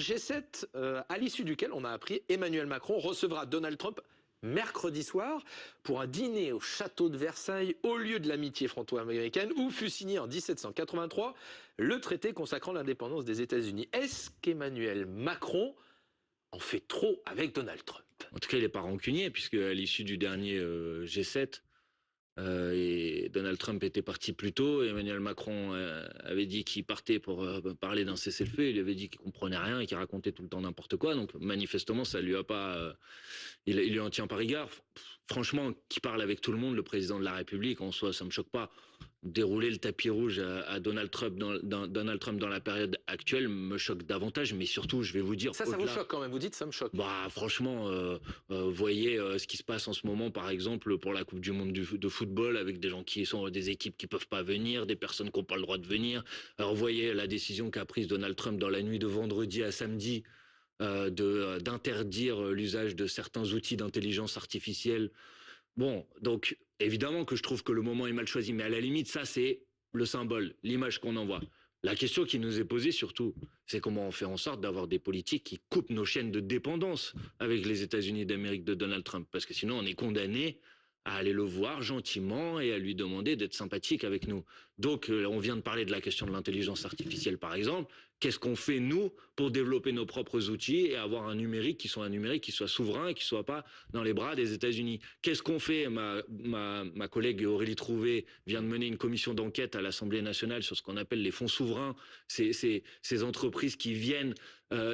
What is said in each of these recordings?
G7 à l'issue duquel on a appris Emmanuel Macron recevra Donald Trump mercredi soir pour un dîner au château de Versailles au lieu de l'amitié franco-américaine où fut signé en 1783 le traité consacrant l'indépendance des États-Unis. Est-ce qu'Emmanuel Macron en fait trop avec Donald Trump? En tout cas, il n'est pas rancunier puisque à l'issue du dernier G7, et Donald Trump était parti plus tôt. Emmanuel Macron avait dit qu'il partait pour parler d'un cessez-le-feu. Il avait dit qu'il comprenait rien et qu'il racontait tout le temps n'importe quoi. Donc manifestement, ça lui a pas. Il lui en tient pas rigueur. Franchement, qui parle avec tout le monde, le président de la République, en soi, ça me choque pas. Dérouler le tapis rouge à Donald Trump dans la période actuelle me choque davantage. Mais surtout, je vais vous dire. Ça vous choque quand même. Vous dites ça me choque. Bah franchement, voyez ce qui se passe en ce moment, par exemple, pour la Coupe du Monde de football, avec des gens qui sont des équipes qui peuvent pas venir, des personnes qui n'ont pas le droit de venir. Alors voyez la décision qu'a prise Donald Trump dans la nuit de vendredi à samedi d'interdire l'usage de certains outils d'intelligence artificielle. Bon, donc évidemment que je trouve que le moment est mal choisi, mais à la limite, ça c'est le symbole, l'image qu'on envoie. La question qui nous est posée surtout, c'est comment on fait en sorte d'avoir des politiques qui coupent nos chaînes de dépendance avec les États-Unis d'Amérique de Donald Trump. Parce que sinon, on est condamné à aller le voir gentiment et à lui demander d'être sympathique avec nous. Donc, on vient de parler de la question de l'intelligence artificielle, par exemple. Qu'est-ce qu'on fait, nous, pour développer nos propres outils et avoir un numérique qui soit souverain et qui soit pas dans les bras des États-Unis? Qu'est-ce qu'on fait? Ma collègue Aurélie Trouvé vient de mener une commission d'enquête à l'Assemblée nationale sur ce qu'on appelle les fonds souverains. Ces entreprises qui viennent,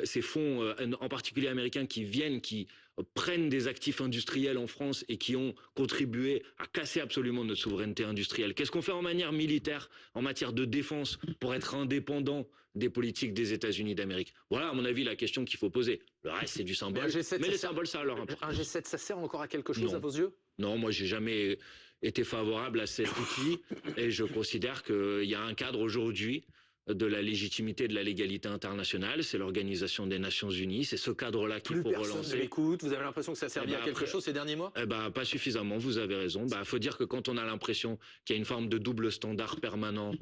ces fonds, en particulier américains, qui prennent des actifs industriels en France et qui ont contribué à casser absolument notre souveraineté industrielle. Qu'est-ce qu'on fait en manière militaire, en matière de défense, pour être indépendant des politiques des États-Unis d'Amérique? Voilà, à mon avis, la question qu'il faut poser. Le reste, c'est du symbole. Mais les symboles, ça a leur importance. Un G7, ça sert encore à quelque chose Non. à vos yeux? Non, moi, j'ai jamais été favorable à cet outil et je considère qu'il y a un cadre aujourd'hui de la légitimité et de la légalité internationale, c'est l'Organisation des Nations Unies, c'est ce cadre-là qu'il faut relancer. Personne ne l'écoute, vous avez l'impression que ça a servi à quelque chose ces derniers mois? Pas suffisamment, vous avez raison. Faut dire que quand on a l'impression qu'il y a une forme de double standard permanent,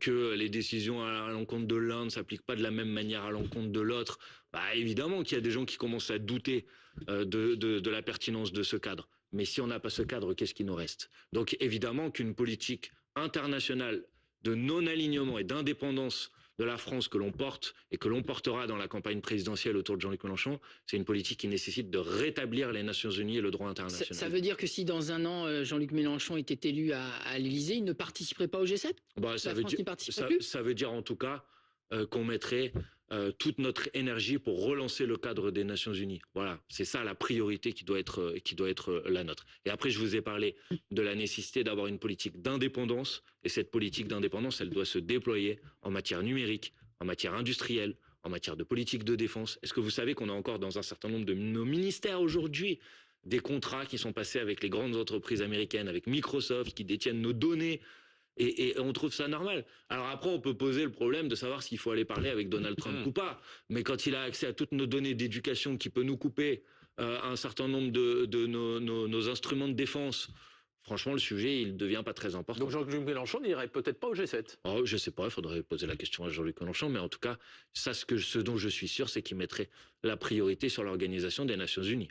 que les décisions à l'encontre de l'un ne s'appliquent pas de la même manière à l'encontre de l'autre, évidemment qu'il y a des gens qui commencent à douter de la pertinence de ce cadre. Mais si on n'a pas ce cadre, qu'est-ce qui nous reste? Donc évidemment qu'une politique internationale de non-alignement et d'indépendance de la France que l'on porte et que l'on portera dans la campagne présidentielle autour de Jean-Luc Mélenchon, c'est une politique qui nécessite de rétablir les Nations Unies et le droit international. Ça veut dire que si dans un an, Jean-Luc Mélenchon était élu à l'Élysée, il ne participerait pas au G7? Ça veut dire en tout cas qu'on mettrait toute notre énergie pour relancer le cadre des Nations Unies. Voilà, c'est ça la priorité qui doit être la nôtre. Et après, je vous ai parlé de la nécessité d'avoir une politique d'indépendance. Et cette politique d'indépendance, elle doit se déployer en matière numérique, en matière industrielle, en matière de politique de défense. Est-ce que vous savez qu'on a encore dans un certain nombre de nos ministères aujourd'hui des contrats qui sont passés avec les grandes entreprises américaines, avec Microsoft, qui détiennent nos données? Et on trouve ça normal. Alors après, on peut poser le problème de savoir s'il faut aller parler avec Donald Trump ou pas. Mais quand il a accès à toutes nos données d'éducation qui peut nous couper un certain nombre de nos instruments de défense, franchement, le sujet, il devient pas très important. Donc Jean-Luc Mélenchon n'irait peut-être pas au G7? Oh, je sais pas, il faudrait poser la question à Jean-Luc Mélenchon. Mais en tout cas, ce dont je suis sûr, c'est qu'il mettrait la priorité sur l'Organisation des Nations Unies.